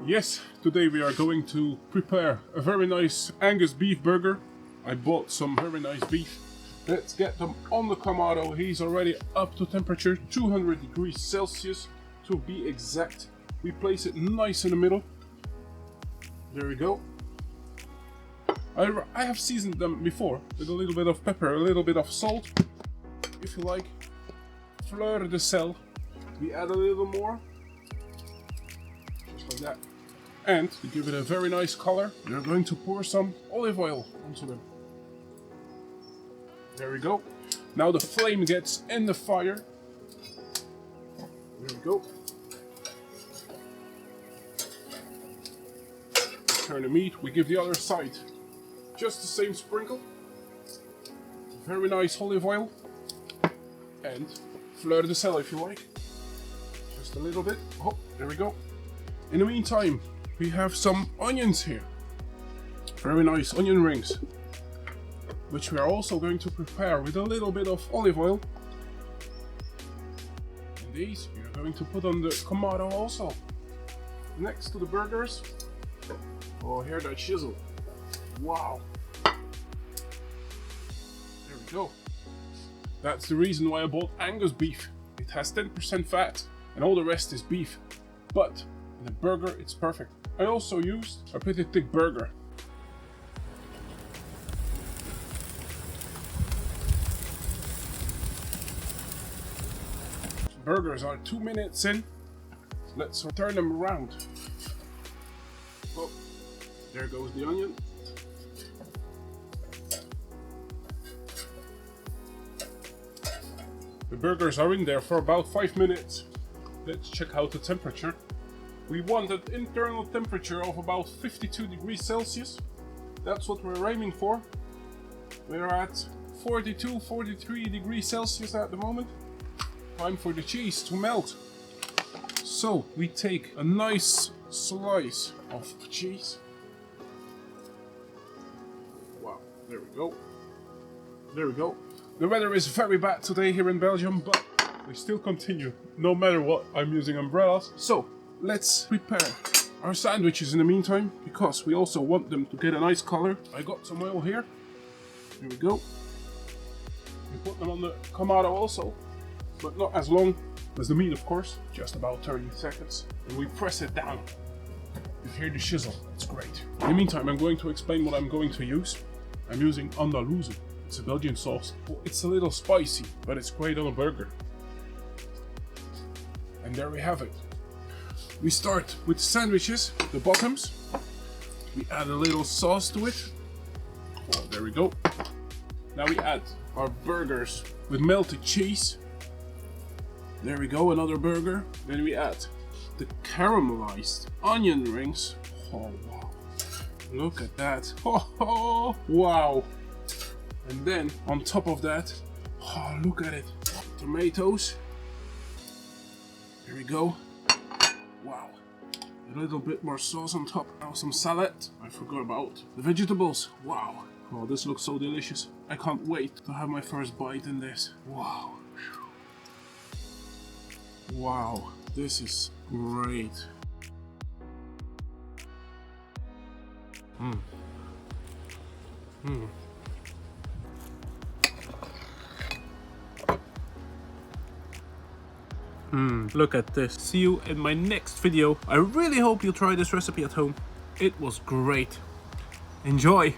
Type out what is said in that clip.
Yes, today we are going to prepare a very nice Angus beef burger. I bought some very nice beef. Let's get them on the Kamado. He's already up to temperature 200 degrees Celsius to be exact. We place it nice in the middle. There we go. I have seasoned them before with a little bit of pepper, a little bit of salt, if you like. Fleur de sel. We add a little more. Just like that. And to give it a very nice color, we're going to pour some olive oil onto them. There we go. Now the flame gets in the fire. There we go. Turn the meat, we give the other side just the same sprinkle. Very nice olive oil. And fleur de sel if you like. Just a little bit. Oh, there we go. In the meantime, we have some onions here. Very nice onion rings, which we are also going to prepare with a little bit of olive oil. And these we are going to put on the Kamado also. Next to the burgers. Oh, hear that chisel. Wow. There we go. That's the reason why I bought Angus beef. It has 10% fat and all the rest is beef. But in a burger, it's perfect. I also used a pretty thick burger. Burgers are 2 minutes in. Let's turn them around. Oh, there goes the onion. The burgers are in there for about 5 minutes. Let's check out the temperature. We want an internal temperature of about 52 degrees Celsius. That's what we're aiming for. We're at 42, 43 degrees Celsius at the moment. Time for the cheese to melt. So we take a nice slice of cheese. Wow, there we go. There we go. The weather is very bad today here in Belgium, but we still continue. No matter what, I'm using umbrellas. So let's prepare our sandwiches in the meantime, because we also want them to get a nice color. I got some oil here. Here we go. We put them on the Kamado also, but not as long as the meat, of course. Just about 30 seconds. And we press it down. You hear the chisel. It's great. In the meantime, I'm going to explain what I'm going to use. I'm using Andalouse. It's a Belgian sauce. It's a little spicy, but it's great on a burger. And there we have it. We start with the sandwiches, the bottoms. We add a little sauce to it. Oh, there we go. Now we add our burgers with melted cheese. There we go, another burger. Then we add the caramelized onion rings. Oh wow, look at that. Oh wow. And then on top of that, oh look at it, tomatoes. Here we go. Wow, a little bit more sauce on top. Now some salad. I forgot about the vegetables. Wow. Oh, this looks so delicious. I can't wait to have my first bite in this. Wow. Wow, this is great. Look at this. See you in my next video. I really hope you try this recipe at home. It was great. Enjoy!